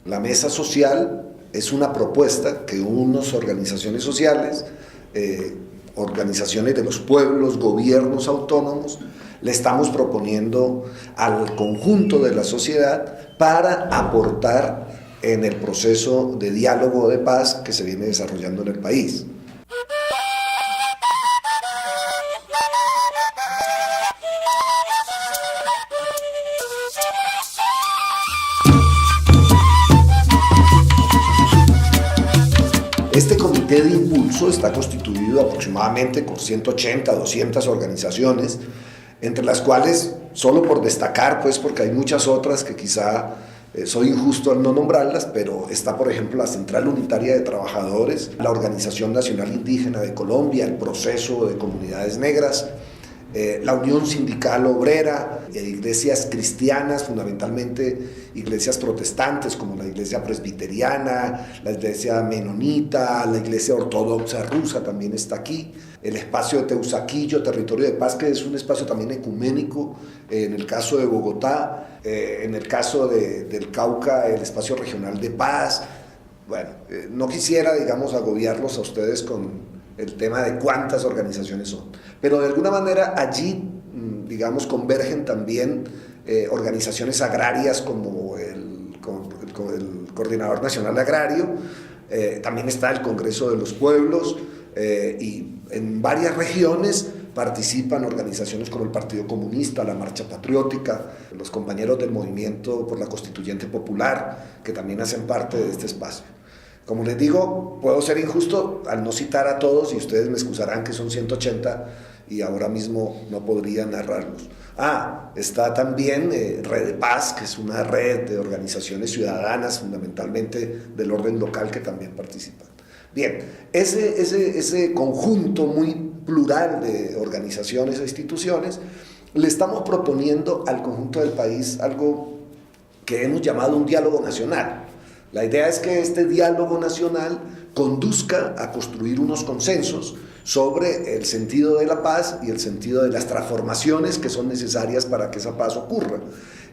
La mesa social es una propuesta que unas organizaciones sociales, organizaciones de los pueblos, gobiernos autónomos, le estamos proponiendo al conjunto de la sociedad para aportar en el proceso de diálogo de paz que se viene desarrollando en el país. Este comité de impulso está constituido aproximadamente por 180, 200 organizaciones, entre las cuales, solo por destacar, pues porque hay muchas otras que quizá soy injusto al no nombrarlas, pero está, por ejemplo, la Central Unitaria de Trabajadores, la Organización Nacional Indígena de Colombia, el Proceso de Comunidades Negras, la Unión Sindical Obrera, iglesias cristianas, fundamentalmente iglesias protestantes como la iglesia presbiteriana, la iglesia menonita, la iglesia ortodoxa rusa también está aquí, el espacio de Teusaquillo, Territorio de Paz, que es un espacio también ecuménico, en el caso de Bogotá, en el caso del Cauca, el espacio regional de paz. Bueno, no quisiera, digamos, agobiarlos a ustedes con el tema de cuántas organizaciones son, pero de alguna manera allí, digamos, convergen también organizaciones agrarias como el Coordinador Nacional Agrario, también está el Congreso de los Pueblos, y en varias regiones participan organizaciones como el Partido Comunista, la Marcha Patriótica, los compañeros del Movimiento por la Constituyente Popular, que también hacen parte de este espacio. Como les digo, puedo ser injusto al no citar a todos y ustedes me excusarán que son 180 y ahora mismo no podría narrarlos. Está también Red de Paz, que es una red de organizaciones ciudadanas, fundamentalmente del orden local, que también participan. Bien, ese conjunto muy plural de organizaciones e instituciones, le estamos proponiendo al conjunto del país algo que hemos llamado un diálogo nacional. La idea es que este diálogo nacional conduzca a construir unos consensos sobre el sentido de la paz y el sentido de las transformaciones que son necesarias para que esa paz ocurra.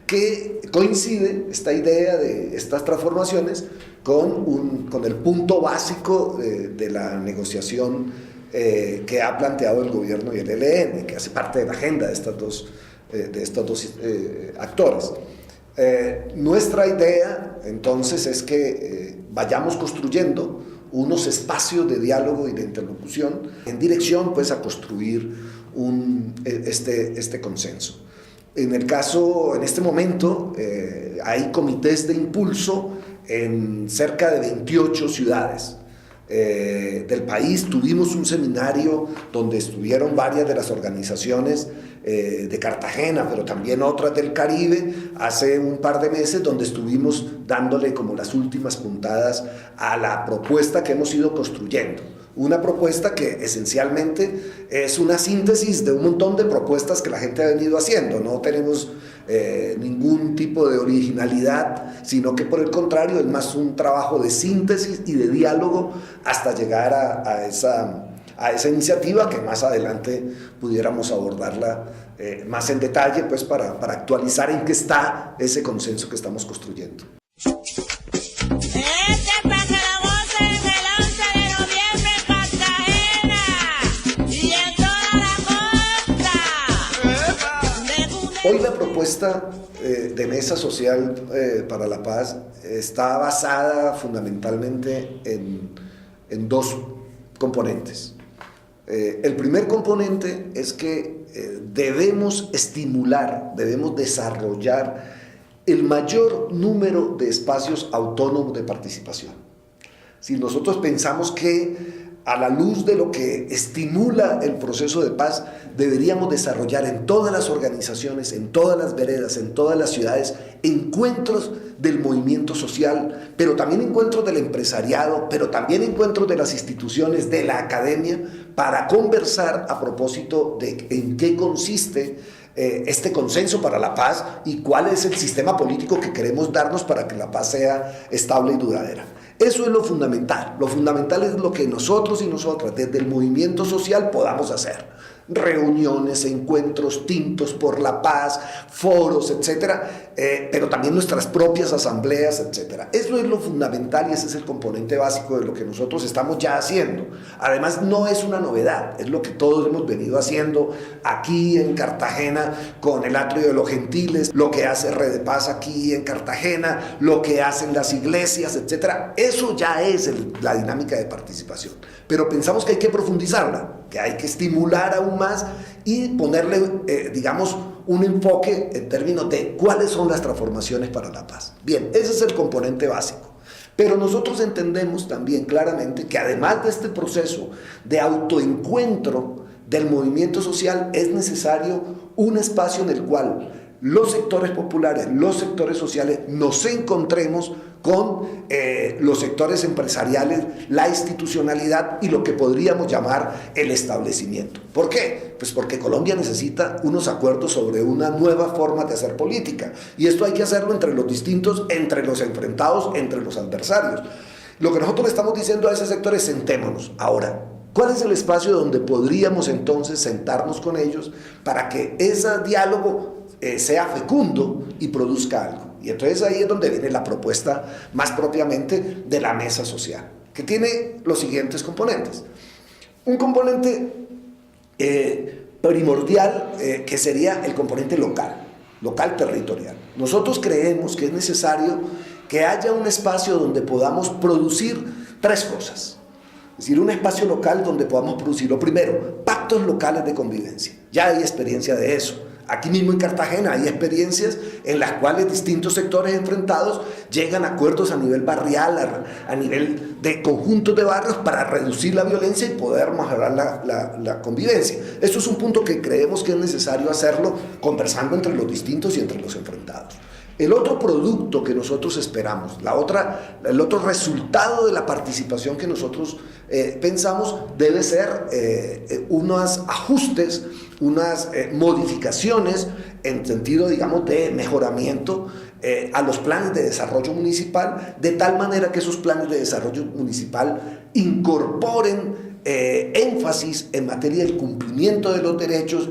Que coincide esta idea de estas transformaciones con el punto básico de la negociación que ha planteado el gobierno y el ELN, que hace parte de la agenda de estos dos actores. Nuestra idea entonces es que vayamos construyendo unos espacios de diálogo y de interlocución en dirección pues a construir este consenso. En este momento hay comités de impulso en cerca de 28 ciudades del país. Tuvimos un seminario donde estuvieron varias de las organizaciones de Cartagena, pero también otras del Caribe, hace un par de meses, donde estuvimos dándole como las últimas puntadas a la propuesta que hemos ido construyendo. Una propuesta que esencialmente es una síntesis de un montón de propuestas que la gente ha venido haciendo. No tenemos ningún tipo de originalidad, sino que por el contrario es más un trabajo de síntesis y de diálogo hasta llegar a esa iniciativa que más adelante pudiéramos abordarla más en detalle, pues para actualizar en qué está ese consenso que estamos construyendo. Hoy la propuesta de Mesa Social para la Paz está basada fundamentalmente en dos componentes. El primer componente es que debemos estimular, debemos desarrollar el mayor número de espacios autónomos de participación. Si nosotros pensamos que a la luz de lo que estimula el proceso de paz, deberíamos desarrollar en todas las organizaciones, en todas las veredas, en todas las ciudades, encuentros del movimiento social, pero también encuentros del empresariado, pero también encuentros de las instituciones, de la academia, para conversar a propósito de en qué consiste este consenso para la paz y cuál es el sistema político que queremos darnos para que la paz sea estable y duradera. Eso es lo fundamental. Lo fundamental es lo que nosotros y nosotras desde el movimiento social podamos hacer. reuniones, encuentros, tintos por la paz, foros, etcétera, pero también nuestras propias asambleas, etcétera. Eso es lo fundamental y ese es el componente básico de lo que nosotros estamos ya haciendo. Además, no es una novedad, es lo que todos hemos venido haciendo aquí en Cartagena con el Atrio de los Gentiles, lo que hace Red de Paz aquí en Cartagena, lo que hacen las iglesias, etcétera. Eso ya es la dinámica de participación. Pero pensamos que hay que profundizarla, que hay que estimular aún más y ponerle, digamos, un enfoque en términos de cuáles son las transformaciones para la paz. Bien, ese es el componente básico. Pero nosotros entendemos también claramente que además de este proceso de autoencuentro del movimiento social, es necesario un espacio en el cual los sectores populares, los sectores sociales, nos encontremos con los sectores empresariales, la institucionalidad y lo que podríamos llamar el establecimiento. ¿Por qué? Pues porque Colombia necesita unos acuerdos sobre una nueva forma de hacer política. Y esto hay que hacerlo entre los distintos, entre los enfrentados, entre los adversarios. Lo que nosotros le estamos diciendo a ese sector es sentémonos. Ahora, ¿cuál es el espacio donde podríamos entonces sentarnos con ellos para que ese diálogo sea fecundo y produzca algo? Y entonces ahí es donde viene la propuesta más propiamente de la mesa social, que tiene los siguientes componentes. Un componente primordial que sería el componente local territorial. Nosotros creemos que es necesario que haya un espacio donde podamos producir tres cosas. Es decir, un espacio local donde podamos producir, lo primero, pactos locales de convivencia. Ya hay experiencia de eso. Aquí mismo en Cartagena hay experiencias en las cuales distintos sectores enfrentados llegan a acuerdos a nivel barrial, a nivel de conjuntos de barrios para reducir la violencia y poder mejorar la convivencia. Esto es un punto que creemos que es necesario hacerlo conversando entre los distintos y entre los enfrentados. El otro producto que nosotros esperamos, el otro resultado de la participación que nosotros pensamos debe ser unos ajustes, unas modificaciones en sentido, digamos, de mejoramiento a los planes de desarrollo municipal, de tal manera que esos planes de desarrollo municipal incorporen énfasis en materia del cumplimiento de los derechos.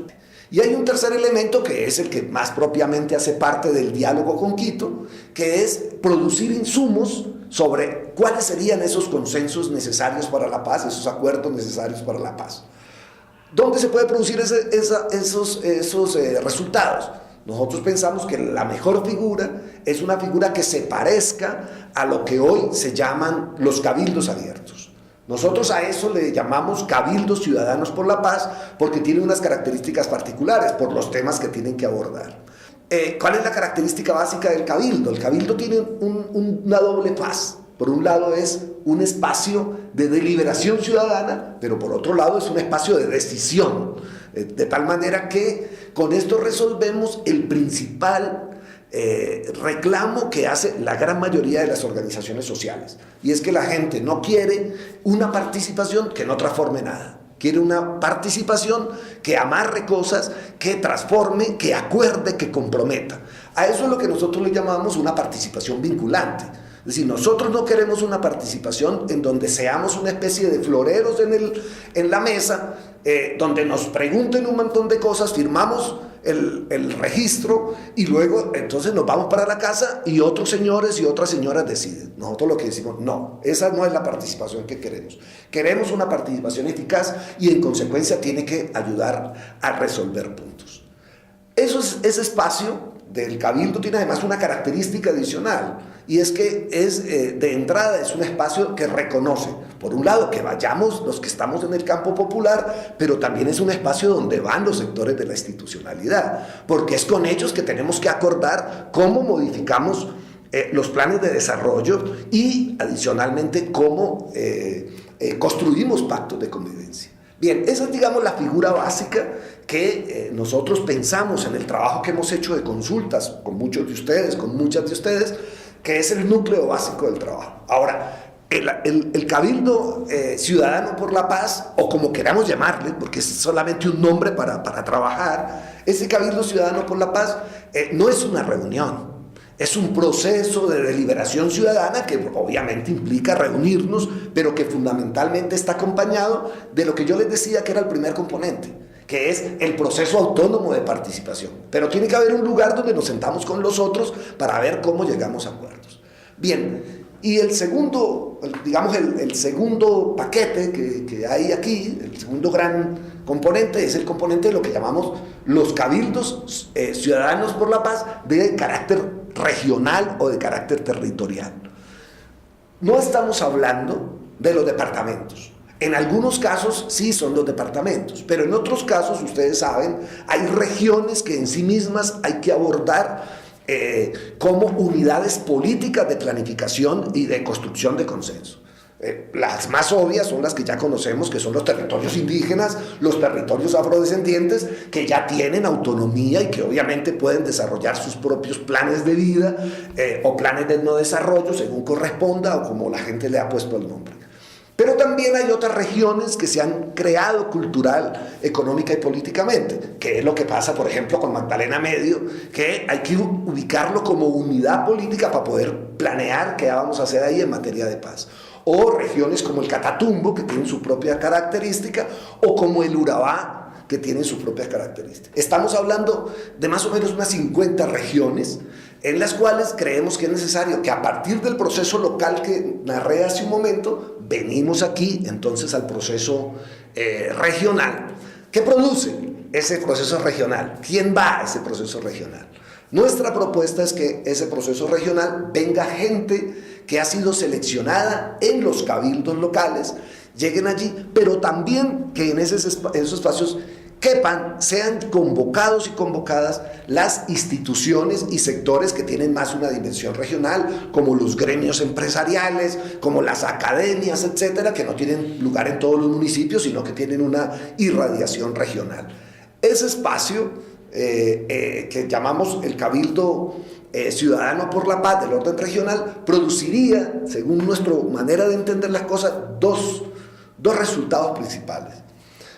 Y hay un tercer elemento que es el que más propiamente hace parte del diálogo con Quito, que es producir insumos sobre cuáles serían esos consensos necesarios para la paz, esos acuerdos necesarios para la paz. ¿Dónde se puede producir esos resultados? Nosotros pensamos que la mejor figura es una figura que se parezca a lo que hoy se llaman los cabildos abiertos. Nosotros a eso le llamamos cabildos ciudadanos por la paz porque tiene unas características particulares por los temas que tienen que abordar. ¿Cuál es la característica básica del cabildo? El cabildo tiene una doble faz. Por un lado es un espacio de deliberación ciudadana, pero por otro lado es un espacio de decisión. De tal manera que con esto resolvemos el principal reclamo que hace la gran mayoría de las organizaciones sociales, y es que la gente no quiere una participación que no transforme nada, quiere una participación que amarre cosas, que transforme, que acuerde, que comprometa. A eso es lo que nosotros le llamamos una participación vinculante. Es decir, nosotros no queremos una participación en donde seamos una especie de floreros en la mesa, donde nos pregunten un montón de cosas, firmamos el registro y luego entonces nos vamos para la casa y otros señores y otras señoras deciden. Nosotros lo que decimos, no, esa no es la participación que queremos. Queremos una participación eficaz y en consecuencia tiene que ayudar a resolver puntos. Ese espacio del cabildo tiene además una característica adicional, y es que de entrada es un espacio que reconoce, por un lado, que vayamos los que estamos en el campo popular, pero también es un espacio donde van los sectores de la institucionalidad, porque es con ellos que tenemos que acordar cómo modificamos los planes de desarrollo y adicionalmente cómo construimos pactos de convivencia. Bien, esa es, digamos, la figura básica que nosotros pensamos en el trabajo que hemos hecho de consultas con muchos de ustedes, con muchas de ustedes, que es el núcleo básico del trabajo. Ahora, el Cabildo Ciudadano por la Paz, o como queramos llamarle, porque es solamente un nombre para trabajar, ese Cabildo Ciudadano por la Paz no es una reunión. Es un proceso de deliberación ciudadana que obviamente implica reunirnos, pero que fundamentalmente está acompañado de lo que yo les decía que era el primer componente, que es el proceso autónomo de participación. Pero tiene que haber un lugar donde nos sentamos con los otros para ver cómo llegamos a acuerdos. Bien, y el segundo, digamos, el segundo paquete que hay aquí, el segundo gran componente, es el componente de lo que llamamos los cabildos ciudadanos por la paz de carácter regional o de carácter territorial. No estamos hablando de los departamentos. En algunos casos sí son los departamentos, pero en otros casos, ustedes saben, hay regiones que en sí mismas hay que abordar como unidades políticas de planificación y de construcción de consenso. Las más obvias son las que ya conocemos, que son los territorios indígenas, los territorios afrodescendientes, que ya tienen autonomía y que obviamente pueden desarrollar sus propios planes de vida o planes de no desarrollo, según corresponda o como la gente le ha puesto el nombre. Pero también hay otras regiones que se han creado cultural, económica y políticamente, que es lo que pasa, por ejemplo, con Magdalena Medio, que hay que ubicarlo como unidad política para poder planear qué vamos a hacer ahí en materia de paz. O regiones como el Catatumbo, que tienen su propia característica, o como el Urabá, que tienen sus propias características. Estamos hablando de más o menos unas 50 regiones en las cuales creemos que es necesario que a partir del proceso local que narré hace un momento, venimos aquí entonces al proceso regional. ¿Qué produce ese proceso regional? ¿Quién va a ese proceso regional? Nuestra propuesta es que ese proceso regional venga gente que ha sido seleccionada en los cabildos locales, lleguen allí, pero también que en esos espacios quepan, sean convocados y convocadas las instituciones y sectores que tienen más una dimensión regional, como los gremios empresariales, como las academias, etcétera, que no tienen lugar en todos los municipios, sino que tienen una irradiación regional. Ese espacio que llamamos el Cabildo Ciudadano por la Paz del orden regional produciría, según nuestra manera de entender las cosas, dos resultados principales.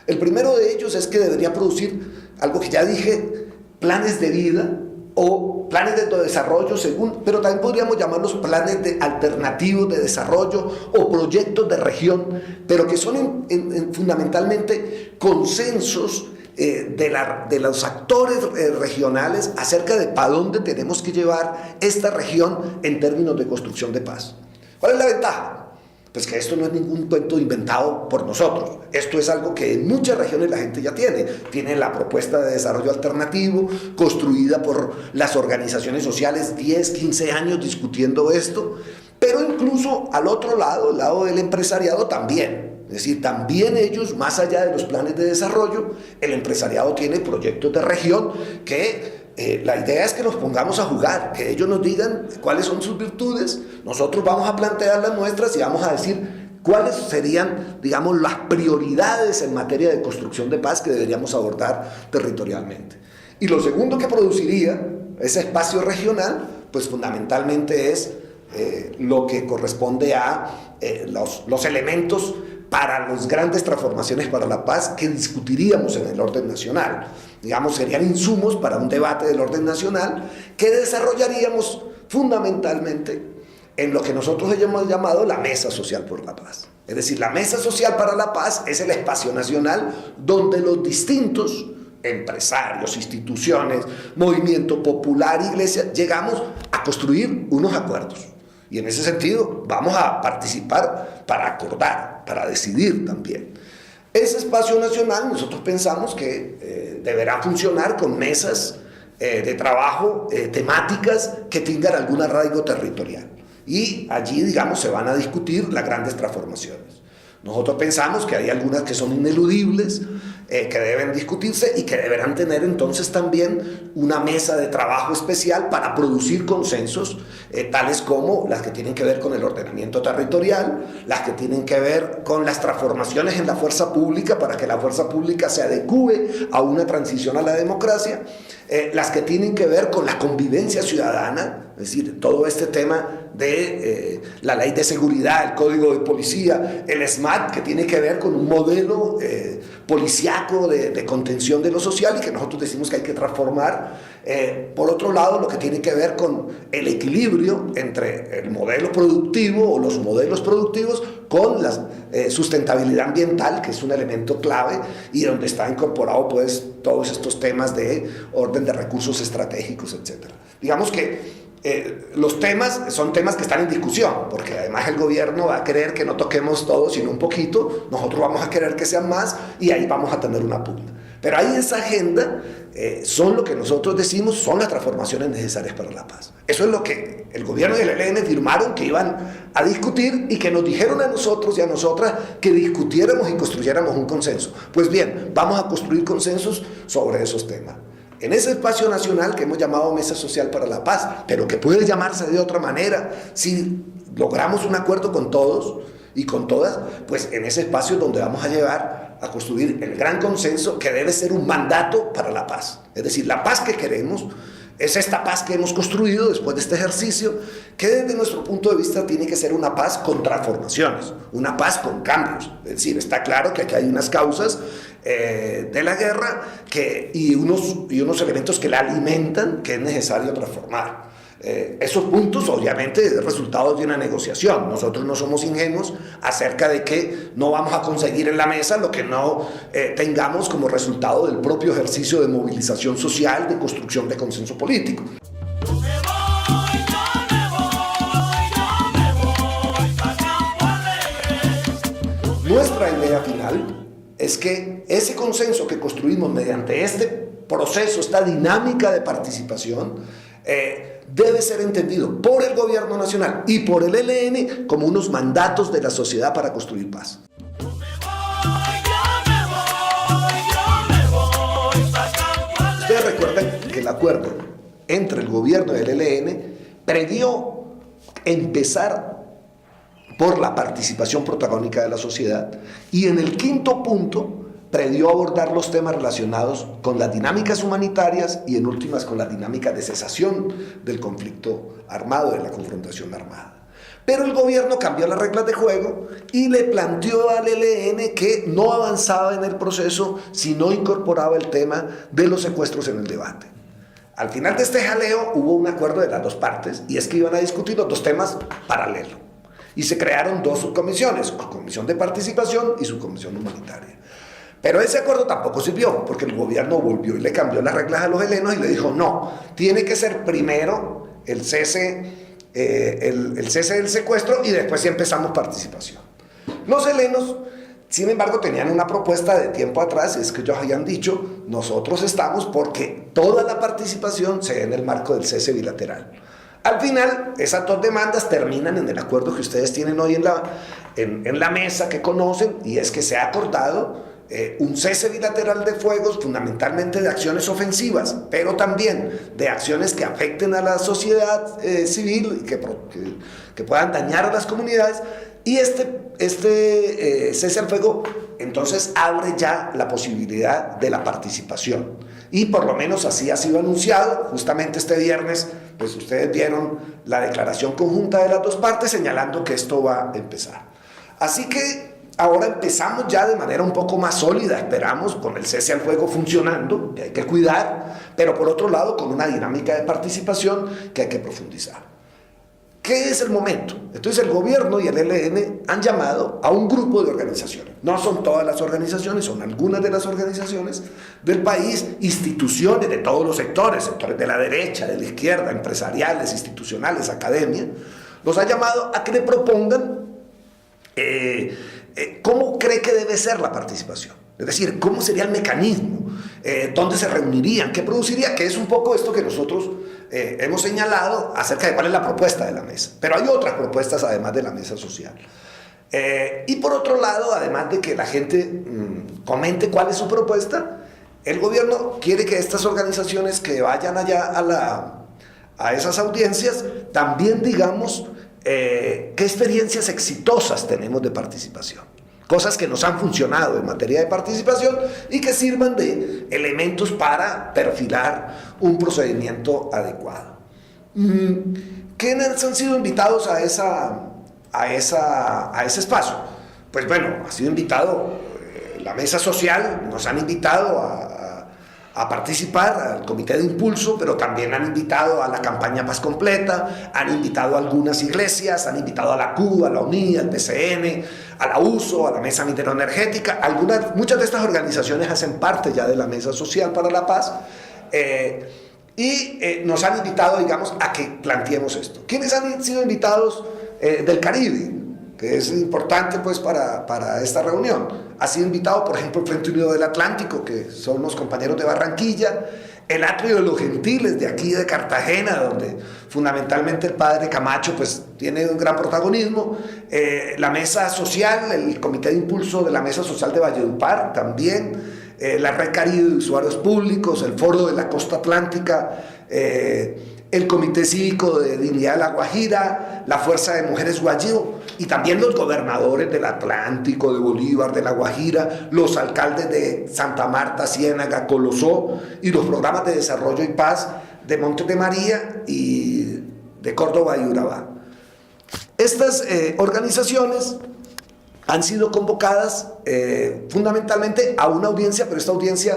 El primero de ellos es que debería producir algo que ya dije, planes de vida o planes de desarrollo, pero también podríamos llamarlos planes alternativos de desarrollo o proyectos de región, pero que son fundamentalmente consensos de los actores regionales acerca de para dónde tenemos que llevar esta región en términos de construcción de paz. ¿Cuál es la ventaja? Pues que esto no es ningún cuento inventado por nosotros. Esto es algo que en muchas regiones la gente ya tiene. Tiene la propuesta de desarrollo alternativo, construida por las organizaciones sociales, 10, 15 años discutiendo esto, pero incluso al otro lado, el lado del empresariado también. Es decir, también ellos, más allá de los planes de desarrollo, el empresariado tiene proyectos de región que la idea es que nos pongamos a jugar, que ellos nos digan cuáles son sus virtudes, nosotros vamos a plantear las nuestras y vamos a decir cuáles serían, digamos, las prioridades en materia de construcción de paz que deberíamos abordar territorialmente. Y lo segundo que produciría ese espacio regional, pues fundamentalmente es lo que corresponde a los elementos para las grandes transformaciones para la paz que discutiríamos en el orden nacional. Digamos, serían insumos para un debate del orden nacional que desarrollaríamos fundamentalmente en lo que nosotros hemos llamado la Mesa Social por la Paz. Es decir, la Mesa Social para la Paz es el espacio nacional donde los distintos empresarios, instituciones, movimiento popular, iglesia, llegamos a construir unos acuerdos. Y en ese sentido vamos a participar para acordar, para decidir también. Ese espacio nacional nosotros pensamos que deberá funcionar con mesas de trabajo temáticas que tengan algún arraigo territorial. Y allí, digamos, se van a discutir las grandes transformaciones. Nosotros pensamos que hay algunas que son ineludibles, que deben discutirse y que deberán tener entonces también una mesa de trabajo especial para producir consensos, tales como las que tienen que ver con el ordenamiento territorial, las que tienen que ver con las transformaciones en la fuerza pública para que la fuerza pública se adecue a una transición a la democracia, las que tienen que ver con la convivencia ciudadana, es decir, todo este tema de la ley de seguridad, el código de policía, el SMAT, que tiene que ver con un modelo policíaco de contención de lo social y que nosotros decimos que hay que transformar. Por otro lado, lo que tiene que ver con el equilibrio entre el modelo productivo o los modelos productivos con la sustentabilidad ambiental, que es un elemento clave y donde está incorporado pues todos estos temas de orden de recursos estratégicos, etc. Digamos que los temas son temas que están en discusión, porque además el gobierno va a querer que no toquemos todo, sino un poquito, nosotros vamos a querer que sean más y ahí vamos a tener una pugna. Pero ahí esa agenda son lo que nosotros decimos, son las transformaciones necesarias para la paz. Eso es lo que el gobierno y el ELN firmaron que iban a discutir y que nos dijeron a nosotros y a nosotras que discutiéramos y construyéramos un consenso. Pues bien, vamos a construir consensos sobre esos temas. En ese espacio nacional que hemos llamado Mesa Social para la Paz, pero que puede llamarse de otra manera, si logramos un acuerdo con todos y con todas, pues en ese espacio donde vamos a llevar a construir el gran consenso que debe ser un mandato para la paz. Es decir, la paz que queremos es esta paz que hemos construido después de este ejercicio, que desde nuestro punto de vista tiene que ser una paz con transformaciones, una paz con cambios. Es decir, está claro que aquí hay unas causas de la guerra y unos elementos que la alimentan que es necesario transformar. Esos puntos obviamente es resultado de una negociación. Nosotros no somos ingenuos acerca de que no vamos a conseguir en la mesa lo que no tengamos como resultado del propio ejercicio de movilización social, de construcción de consenso político. Nuestra idea final es que ese consenso que construimos mediante este proceso, esta dinámica de participación, debe ser entendido por el gobierno nacional y por el ELN como unos mandatos de la sociedad para construir paz. Ustedes recuerdan que el acuerdo entre el gobierno y el ELN previó empezar por la participación protagónica de la sociedad y en el quinto punto previó abordar los temas relacionados con las dinámicas humanitarias y en últimas con la dinámica de cesación del conflicto armado, de la confrontación armada. Pero el gobierno cambió las reglas de juego y le planteó al ELN que no avanzaba en el proceso si no incorporaba el tema de los secuestros en el debate. Al final de este jaleo hubo un acuerdo de las dos partes y es que iban a discutir los dos temas paralelos. Y se crearon dos subcomisiones, subcomisión de participación y subcomisión humanitaria. Pero ese acuerdo tampoco sirvió, porque el gobierno volvió y le cambió las reglas a los helenos y le dijo, no, tiene que ser primero el cese del secuestro y después sí empezamos participación. Los helenos, sin embargo, tenían una propuesta de tiempo atrás, es que ellos habían dicho, nosotros estamos porque toda la participación se dé en el marco del cese bilateral. Al final, esas dos demandas terminan en el acuerdo que ustedes tienen hoy en la mesa que conocen, y es que se ha acordado un cese bilateral de fuegos, fundamentalmente de acciones ofensivas, pero también de acciones que afecten a la sociedad civil y que puedan dañar a las comunidades. Y este cese al fuego entonces abre ya la posibilidad de la participación. Y por lo menos así ha sido anunciado. Justamente este viernes, pues ustedes vieron la declaración conjunta de las dos partes señalando que esto va a empezar. Así que ahora empezamos ya de manera un poco más sólida, esperamos, con el cese al fuego funcionando, que hay que cuidar, pero por otro lado con una dinámica de participación que hay que profundizar. ¿Qué es el momento? Entonces el gobierno y el ELN han llamado a un grupo de organizaciones. No son todas las organizaciones, son algunas de las organizaciones del país, instituciones de todos los sectores de la derecha, de la izquierda, empresariales, institucionales, academia. Los ha llamado a que le propongan cómo cree que debe ser la participación. Es decir, cómo sería el mecanismo, dónde se reunirían, qué produciría, que es un poco esto que nosotros hemos señalado acerca de cuál es la propuesta de la mesa. Pero hay otras propuestas además de la mesa social. Y por otro lado, además de que la gente comente cuál es su propuesta, el gobierno quiere que estas organizaciones que vayan allá a esas audiencias también digamos qué experiencias exitosas tenemos de participación. Cosas que nos han funcionado en materia de participación y que sirvan de elementos para perfilar un procedimiento adecuado. ¿Quiénes han sido invitados a ese espacio? Pues bueno, ha sido invitado la mesa social, nos han invitado a participar al comité de impulso, pero también han invitado a la campaña Paz Completa, han invitado a algunas iglesias, han invitado a la CUD, a la UNI, al PCN, a la USO, a la Mesa Minero Energética. Muchas de estas organizaciones hacen parte ya de la Mesa Social para la Paz, y nos han invitado, digamos, a que planteemos esto. ¿Quiénes han sido invitados del Caribe? Que es importante pues para esta reunión. Ha sido invitado, por ejemplo, el Frente Unido del Atlántico, que son los compañeros de Barranquilla, el Atrio de los Gentiles de aquí de Cartagena, donde fundamentalmente el padre Camacho pues tiene un gran protagonismo, la Mesa Social, el Comité de Impulso de la Mesa Social de Valledupar también, la Red Caribe de Usuarios Públicos, el Foro de la Costa Atlántica, el Comité Cívico de Dignidad de La Guajira, la Fuerza de Mujeres Guajiro, y también los gobernadores del Atlántico, de Bolívar, de La Guajira, los alcaldes de Santa Marta, Ciénaga, Colosó, y los programas de desarrollo y paz de Montes de María y de Córdoba y Urabá. Estas organizaciones han sido convocadas fundamentalmente a una audiencia, pero esta audiencia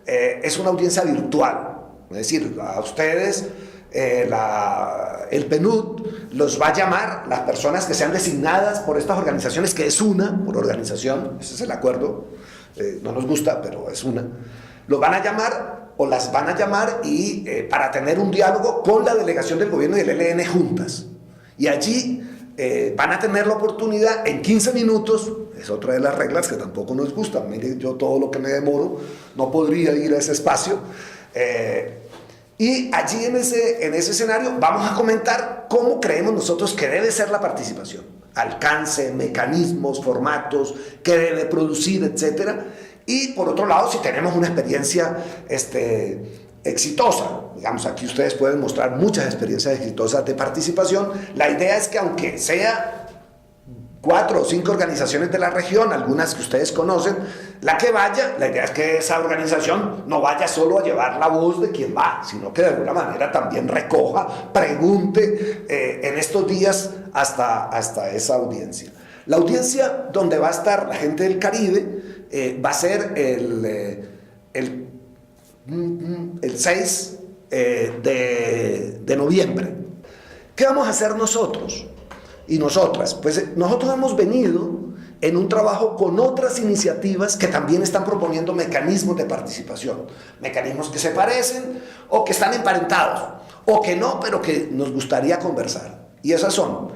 es una audiencia virtual, es decir, a ustedes el PNUD los va a llamar, las personas que sean designadas por estas organizaciones, que es una por organización, ese es el acuerdo, no nos gusta, pero es una, los van a llamar o las van a llamar y para tener un diálogo con la delegación del gobierno y del ELN juntas, y allí van a tener la oportunidad en 15 minutos, es otra de las reglas que tampoco nos gusta. Mire, yo todo lo que me demoro no podría ir a ese espacio, y allí en ese escenario vamos a comentar cómo creemos nosotros que debe ser la participación, alcance, mecanismos, formatos, qué debe producir, etcétera. Y por otro lado, si tenemos una experiencia exitosa, digamos, aquí ustedes pueden mostrar muchas experiencias exitosas de participación. La idea es que aunque sea 4 o 5 organizaciones de la región, algunas que ustedes conocen, la que vaya, la idea es que esa organización no vaya solo a llevar la voz de quien va, sino que de alguna manera también recoja, pregunte en estos días hasta esa audiencia. La audiencia donde va a estar la gente del Caribe va a ser el 6 de noviembre. ¿Qué vamos a hacer nosotros y nosotras? Pues nosotros hemos venido en un trabajo con otras iniciativas que también están proponiendo mecanismos de participación, mecanismos que se parecen o que están emparentados, o que no, pero que nos gustaría conversar. Y esas son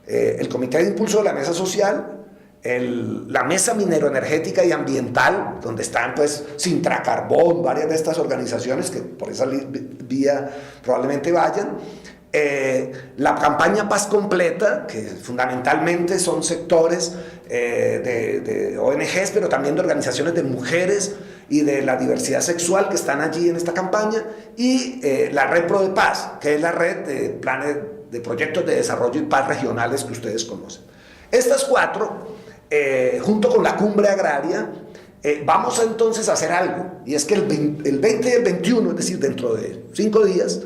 el Comité de Impulso de la Mesa Social, la Mesa Minero Energética y Ambiental, donde están pues Sintracarbón, varias de estas organizaciones que por esa vía probablemente vayan, la campaña Paz Completa, que fundamentalmente son sectores de ONGs, pero también de organizaciones de mujeres y de la diversidad sexual que están allí en esta campaña, y la Red Pro de Paz, que es la red de planes de proyectos de desarrollo y paz regionales que ustedes conocen. Estas 4, junto con la Cumbre Agraria, vamos entonces a hacer algo, y es que el 20 y el 21, es decir, dentro de 5 días,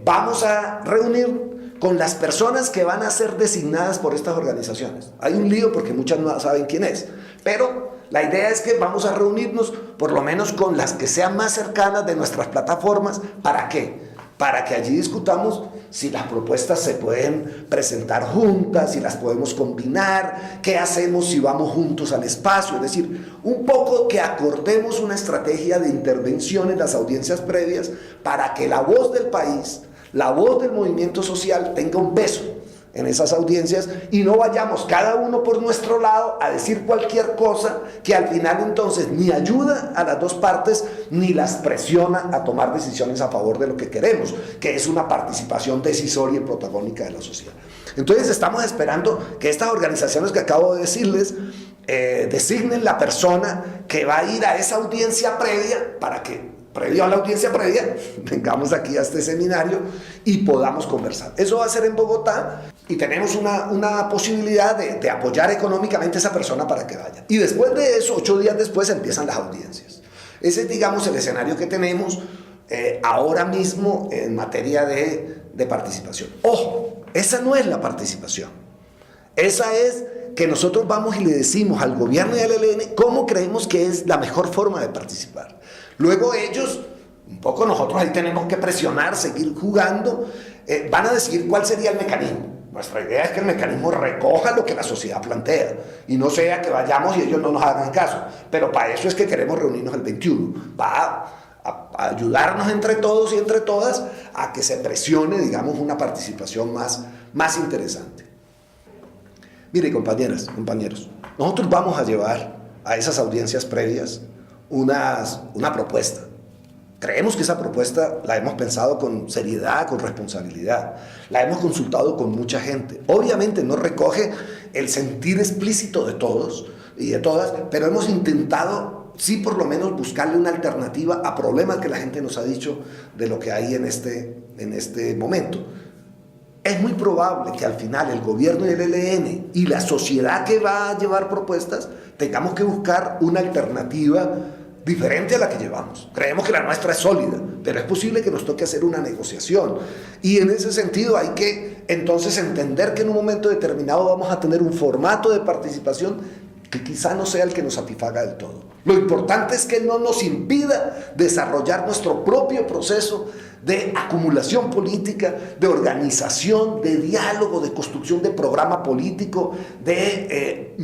vamos a reunir con las personas que van a ser designadas por estas organizaciones. Hay un lío porque muchas no saben quién es, pero la idea es que vamos a reunirnos por lo menos con las que sean más cercanas de nuestras plataformas. ¿Para qué? Para que allí discutamos si las propuestas se pueden presentar juntas, si las podemos combinar, qué hacemos si vamos juntos al espacio, es decir, un poco que acordemos una estrategia de intervención en las audiencias previas para que la voz del país, la voz del movimiento social tenga un peso en esas audiencias y no vayamos cada uno por nuestro lado a decir cualquier cosa que al final entonces ni ayuda a las dos partes ni las presiona a tomar decisiones a favor de lo que queremos, que es una participación decisoria y protagónica de la sociedad. Entonces estamos esperando que estas organizaciones que acabo de decirles designen la persona que va a ir a esa audiencia previa para que previo a la audiencia previa, vengamos aquí a este seminario y podamos conversar. Eso va a ser en Bogotá y tenemos una posibilidad de apoyar económicamente a esa persona para que vaya. Y después de eso, 8 días después, empiezan las audiencias. Ese es, digamos, el escenario que tenemos ahora mismo en materia de de participación. Ojo, esa no es la participación. Esa es que nosotros vamos y le decimos al gobierno y al ELN cómo creemos que es la mejor forma de participar. Luego ellos, un poco nosotros ahí tenemos que presionar, seguir jugando, van a decidir cuál sería el mecanismo. Nuestra idea es que el mecanismo recoja lo que la sociedad plantea y no sea que vayamos y ellos no nos hagan caso. Pero para eso es que queremos reunirnos el 21. Va a ayudarnos entre todos y entre todas a que se presione, digamos, una participación más interesante. Mire, compañeras, compañeros, nosotros vamos a llevar a esas audiencias previas una propuesta. Creemos que esa propuesta la hemos pensado con seriedad, con responsabilidad. La hemos consultado con mucha gente. Obviamente no recoge el sentir explícito de todos y de todas, pero hemos intentado, sí, por lo menos buscarle una alternativa a problemas que la gente nos ha dicho de lo que hay en este momento. Es muy probable que al final el gobierno y el ELN y la sociedad que va a llevar propuestas tengamos que buscar una alternativa diferente a la que llevamos. Creemos que la nuestra es sólida, pero es posible que nos toque hacer una negociación. Y en ese sentido hay que entonces entender que en un momento determinado vamos a tener un formato de participación que quizá no sea el que nos satisfaga del todo. Lo importante es que no nos impida desarrollar nuestro propio proceso de acumulación política, de organización, de diálogo, de construcción de programa político, de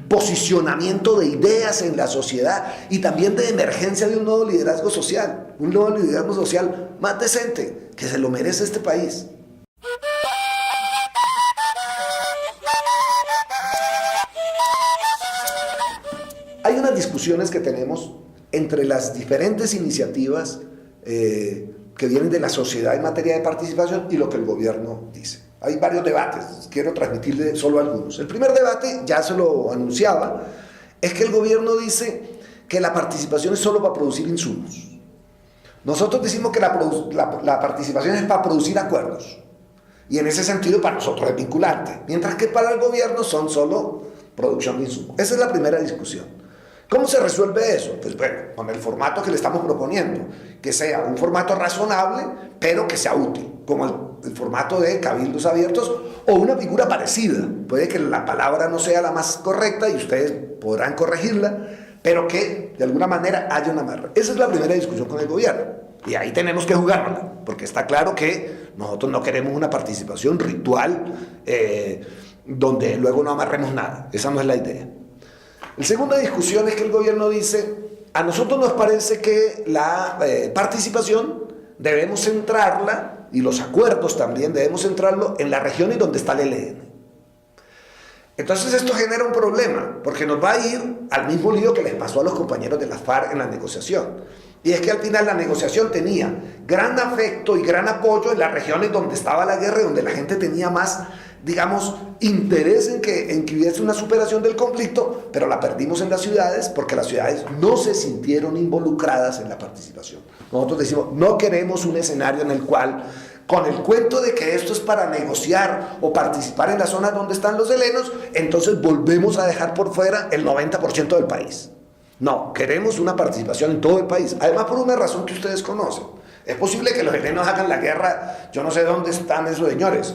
posicionamiento de ideas en la sociedad y también de emergencia de un nuevo liderazgo social más decente, que se lo merece este país. Hay unas discusiones que tenemos entre las diferentes iniciativas que vienen de la sociedad en materia de participación y lo que el gobierno dice. Hay varios debates, quiero transmitirle solo algunos. El primer debate, ya se lo anunciaba, es que el gobierno dice que la participación es solo para producir insumos. Nosotros decimos que la participación es para producir acuerdos. Y en ese sentido para nosotros es vinculante. Mientras que para el gobierno son solo producción de insumos. Esa es la primera discusión. ¿Cómo se resuelve eso? Pues bueno, con el formato que le estamos proponiendo, que sea un formato razonable, pero que sea útil, como el formato de cabildos abiertos o una figura parecida. Puede que la palabra no sea la más correcta y ustedes podrán corregirla, pero que de alguna manera haya una amarra. Esa es la primera discusión con el gobierno. Y ahí tenemos que jugárnosla, porque está claro que nosotros no queremos una participación ritual donde luego no amarremos nada. Esa no es la idea. La segunda discusión es que el gobierno dice, a nosotros nos parece que la participación debemos centrarla, y los acuerdos también debemos centrarlo en las regiones donde está el ELN. Entonces esto genera un problema, porque nos va a ir al mismo lío que les pasó a los compañeros de la FARC en la negociación. Y es que al final la negociación tenía gran afecto y gran apoyo en las regiones donde estaba la guerra y donde la gente tenía más, digamos, interés en que hubiese una superación del conflicto, pero la perdimos en las ciudades porque las ciudades no se sintieron involucradas en la participación. Nosotros decimos, no queremos un escenario en el cual, con el cuento de que esto es para negociar o participar en las zonas donde están los helenos, entonces volvemos a dejar por fuera el 90% del país. No, queremos una participación en todo el país, además por una razón que ustedes conocen. Es posible que los helenos hagan la guerra, yo no sé dónde están esos señores,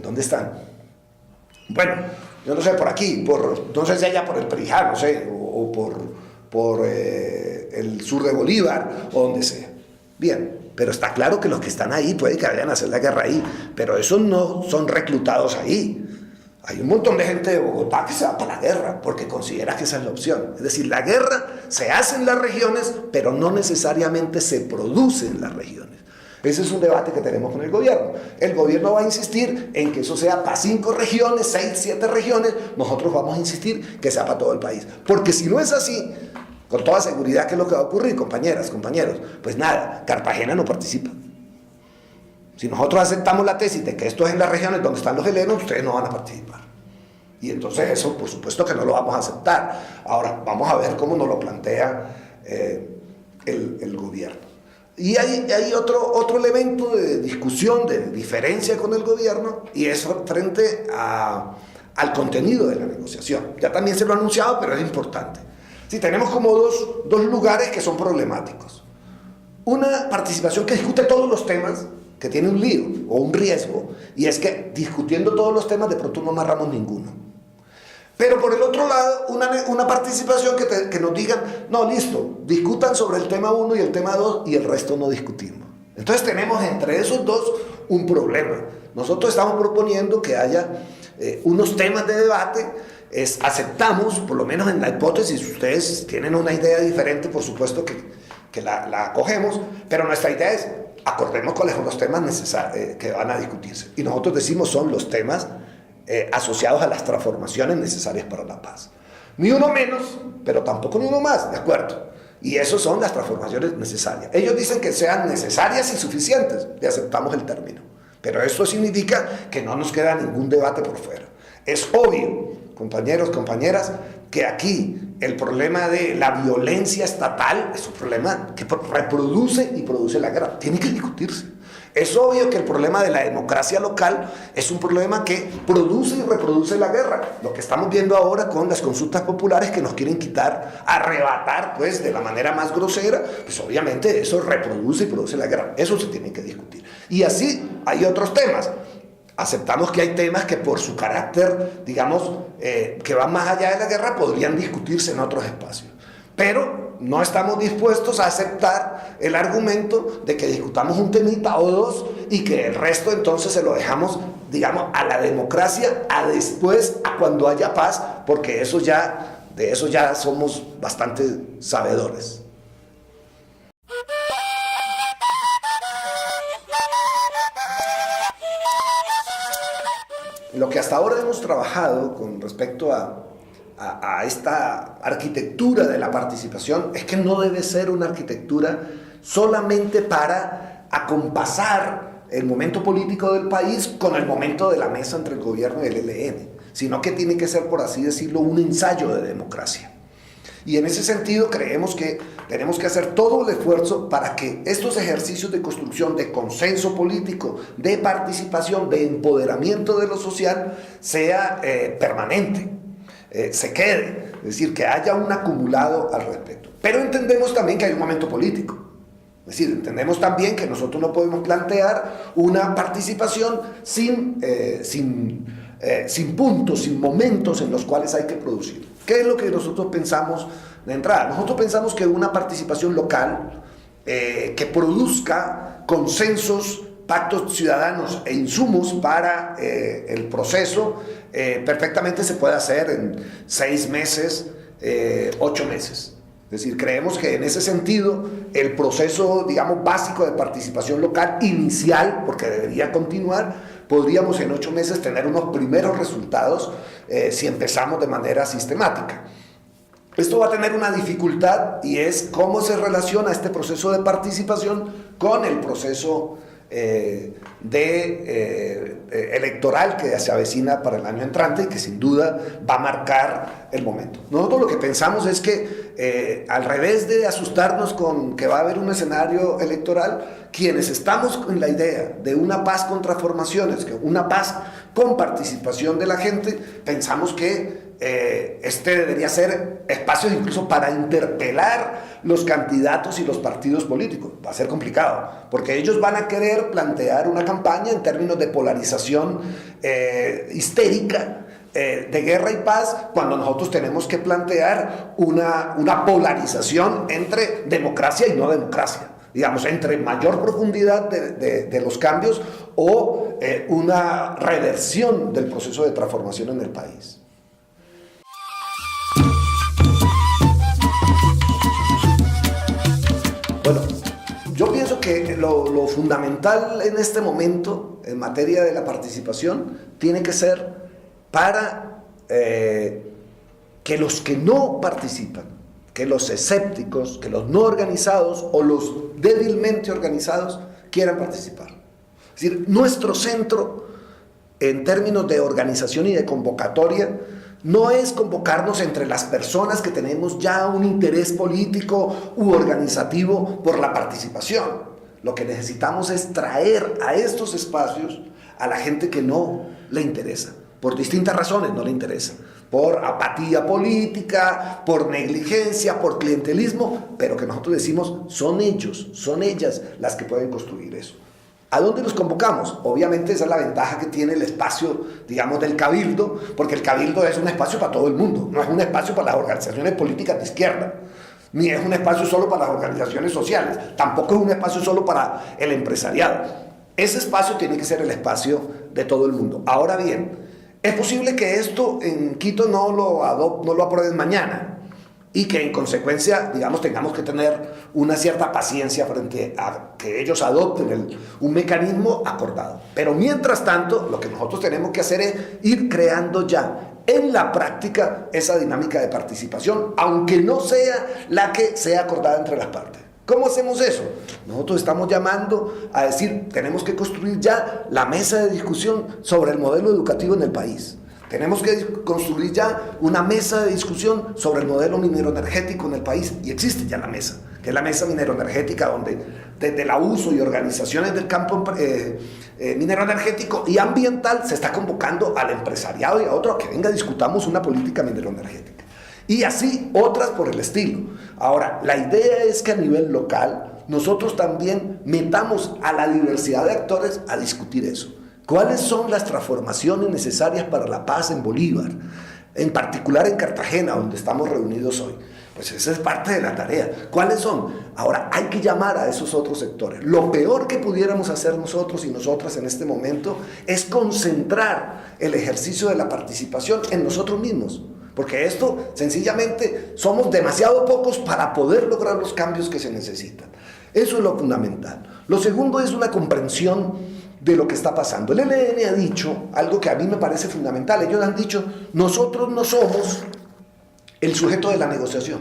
¿dónde están? Bueno, yo no sé, por aquí, no sé si allá por el Perijá, no sé, o por el sur de Bolívar, o donde sea. Bien, pero está claro que los que están ahí puede que vayan a hacer la guerra ahí, pero esos no son reclutados ahí. Hay un montón de gente de Bogotá que se va para la guerra porque considera que esa es la opción. Es decir, la guerra se hace en las regiones, pero no necesariamente se produce en las regiones. Ese es un debate que tenemos con el gobierno. El gobierno va a insistir en que eso sea para 5 regiones, 6, 7 regiones. Nosotros vamos a insistir que sea para todo el país. Porque si no es así, con toda seguridad, ¿qué es lo que va a ocurrir, compañeras, compañeros? Pues nada, Cartagena no participa. Si nosotros aceptamos la tesis de que esto es en las regiones donde están los helenos, ustedes no van a participar. Y entonces eso, por supuesto que no lo vamos a aceptar. Ahora, vamos a ver cómo nos lo plantea el gobierno. Y hay otro elemento de discusión, de diferencia con el gobierno, y es frente al contenido de la negociación. Ya también se lo he anunciado, pero es importante. Sí, tenemos como dos lugares que son problemáticos. una participación que discute todos los temas, que tiene un lío o un riesgo, y es que discutiendo todos los temas de pronto no amarramos ninguno. Pero por el otro lado, una participación que nos digan, no, listo, discutan sobre el tema 1 y el tema 2 y el resto no discutimos. Entonces tenemos entre esos dos un problema. Nosotros estamos proponiendo que haya unos temas de debate. Aceptamos, por lo menos en la hipótesis, ustedes tienen una idea diferente, por supuesto que la acogemos, pero nuestra idea es, acordemos cuáles son los temas que van a discutirse. Y nosotros decimos son los temas asociados a las transformaciones necesarias para la paz. Ni uno menos, pero tampoco ni uno más, ¿de acuerdo? Y eso son las transformaciones necesarias. Ellos dicen que sean necesarias y suficientes, y aceptamos el término. Pero eso significa que no nos queda ningún debate por fuera. Es obvio, compañeros, compañeras, que aquí el problema de la violencia estatal es un problema que reproduce y produce la guerra. Tiene que discutirse. Es obvio que el problema de la democracia local es un problema que produce y reproduce la guerra. Lo que estamos viendo ahora con las consultas populares que nos quieren quitar, arrebatar, pues, de la manera más grosera, pues obviamente eso reproduce y produce la guerra. Eso se tiene que discutir. Y así hay otros temas. Aceptamos que hay temas que por su carácter, digamos, que van más allá de la guerra, podrían discutirse en otros espacios. Pero no estamos dispuestos a aceptar el argumento de que discutamos un temita o dos y que el resto entonces se lo dejamos, digamos, a la democracia, a después, a cuando haya paz, porque de eso ya somos bastante sabedores. Lo que hasta ahora hemos trabajado con respecto a esta arquitectura de la participación es que no debe ser una arquitectura solamente para acompasar el momento político del país con el momento de la mesa entre el gobierno y el ELN, sino que tiene que ser, por así decirlo, un ensayo de democracia. Y en ese sentido creemos que tenemos que hacer todo el esfuerzo para que estos ejercicios de construcción de consenso político, de participación, de empoderamiento de lo social, sea permanente, se quede, es decir, que haya un acumulado al respecto. Pero entendemos también que hay un momento político. Es decir, entendemos también que nosotros no podemos plantear una participación sin puntos, sin momentos en los cuales hay que producir. ¿Qué es lo que nosotros pensamos de entrada? Nosotros pensamos que una participación local que produzca consensos, pactos ciudadanos e insumos para el proceso perfectamente se puede hacer en 6 meses, 8 meses. Es decir, creemos que en ese sentido el proceso, digamos, básico de participación local inicial, porque debería continuar, podríamos en 8 meses tener unos primeros resultados si empezamos de manera sistemática. Esto va a tener una dificultad y es cómo se relaciona este proceso de participación con el proceso electoral que se avecina para el año entrante y que sin duda va a marcar el momento. Nosotros lo que pensamos es que al revés de asustarnos con que va a haber un escenario electoral, quienes estamos en la idea de una paz con transformaciones, una paz con participación de la gente, pensamos que este debería ser espacios incluso para interpelar los candidatos y los partidos políticos. Va a ser complicado, porque ellos van a querer plantear una campaña en términos de polarización histérica, de guerra y paz, cuando nosotros tenemos que plantear una polarización entre democracia y no democracia, digamos, entre mayor profundidad de los cambios o una reversión del proceso de transformación en el país. Bueno, yo pienso que lo fundamental en este momento, en materia de la participación, tiene que ser para que los que no participan, que los escépticos, que los no organizados o los débilmente organizados quieran participar. Es decir, nuestro centro, en términos de organización y de convocatoria, no es convocarnos entre las personas que tenemos ya un interés político u organizativo por la participación. Lo que necesitamos es traer a estos espacios a la gente que no le interesa, por distintas razones no le interesa. por apatía política, por negligencia, por clientelismo, pero que nosotros decimos son ellos, son ellas las que pueden construir eso. ¿A dónde los convocamos? Obviamente esa es la ventaja que tiene el espacio, digamos, del Cabildo, porque el Cabildo es un espacio para todo el mundo, no es un espacio para las organizaciones políticas de izquierda, ni es un espacio solo para las organizaciones sociales, tampoco es un espacio solo para el empresariado. Ese espacio tiene que ser el espacio de todo el mundo. Ahora bien, es posible que esto en Quito no lo aprueben mañana y que en consecuencia, digamos, tengamos que tener una cierta paciencia frente a que ellos adopten un mecanismo acordado. Pero mientras tanto, lo que nosotros tenemos que hacer es ir creando ya en la práctica esa dinámica de participación, aunque no sea la que sea acordada entre las partes. ¿Cómo hacemos eso? Nosotros estamos llamando a decir, tenemos que construir ya la mesa de discusión sobre el modelo educativo en el país. Tenemos que construir ya una mesa de discusión sobre el modelo minero-energético en el país, y existe ya la mesa, que es la mesa minero-energética, donde desde el uso y organizaciones del campo minero-energético y ambiental se está convocando al empresariado y a otros a que venga, discutamos una política minero-energética. Y así otras por el estilo. Ahora, la idea es que a nivel local nosotros también metamos a la diversidad de actores a discutir eso. ¿Cuáles son las transformaciones necesarias para la paz en Bolívar? En particular en Cartagena, donde estamos reunidos hoy. Pues esa es parte de la tarea. ¿Cuáles son? Ahora, hay que llamar a esos otros sectores. Lo peor que pudiéramos hacer nosotros y nosotras en este momento es concentrar el ejercicio de la participación en nosotros mismos. Porque esto, sencillamente, somos demasiado pocos para poder lograr los cambios que se necesitan. Eso es lo fundamental. Lo segundo es una comprensión de lo que está pasando. El ELN ha dicho algo que a mí me parece fundamental. Ellos han dicho, nosotros no somos el sujeto de la negociación.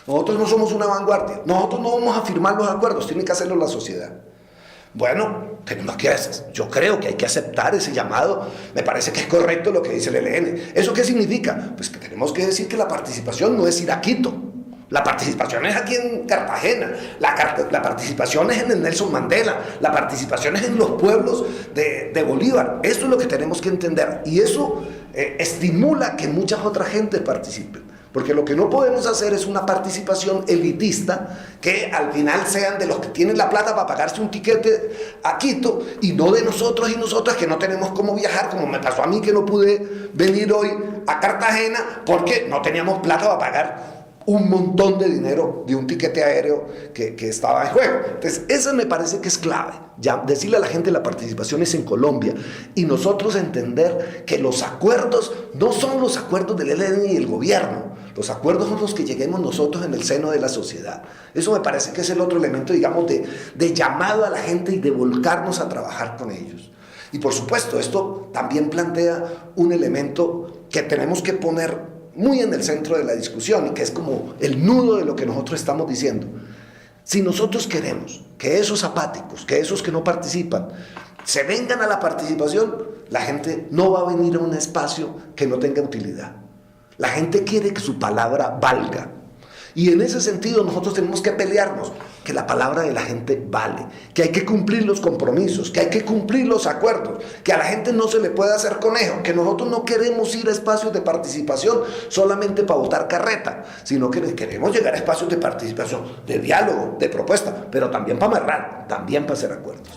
Nosotros no somos una vanguardia. Nosotros no vamos a firmar los acuerdos, tiene que hacerlo la sociedad. Bueno, tenemos que hacer. Yo creo que hay que aceptar ese llamado. Me parece que es correcto lo que dice el ELN. ¿Eso qué significa? Pues que tenemos que decir que la participación no es ir a Quito. La participación es aquí en Cartagena. La participación es en el Nelson Mandela. La participación es en los pueblos de Bolívar. Eso es lo que tenemos que entender. Y eso estimula que muchas otras gentes participen. Porque lo que no podemos hacer es una participación elitista que al final sean de los que tienen la plata para pagarse un tiquete a Quito y no de nosotros y nosotras que no tenemos cómo viajar, como me pasó a mí que no pude venir hoy a Cartagena porque no teníamos plata para pagar un montón de dinero de un tiquete aéreo que estaba en juego. Entonces, eso me parece que es clave. Ya decirle a la gente la participación es en Colombia y nosotros entender que los acuerdos no son los acuerdos del ELN y el gobierno. Los acuerdos son los que lleguemos nosotros en el seno de la sociedad. Eso me parece que es el otro elemento, digamos, de llamado a la gente y de volcarnos a trabajar con ellos. Y por supuesto, esto también plantea un elemento que tenemos que poner muy en el centro de la discusión y que es como el nudo de lo que nosotros estamos diciendo. Si nosotros queremos que esos apáticos, que esos que no participan, se vengan a la participación, la gente no va a venir a un espacio que no tenga utilidad. La gente quiere que su palabra valga. Y en ese sentido nosotros tenemos que pelearnos, que la palabra de la gente vale, que hay que cumplir los compromisos, que hay que cumplir los acuerdos, que a la gente no se le puede hacer conejo, que nosotros no queremos ir a espacios de participación solamente para botar carreta, sino que queremos llegar a espacios de participación, de diálogo, de propuesta, pero también para amarrar, también para hacer acuerdos.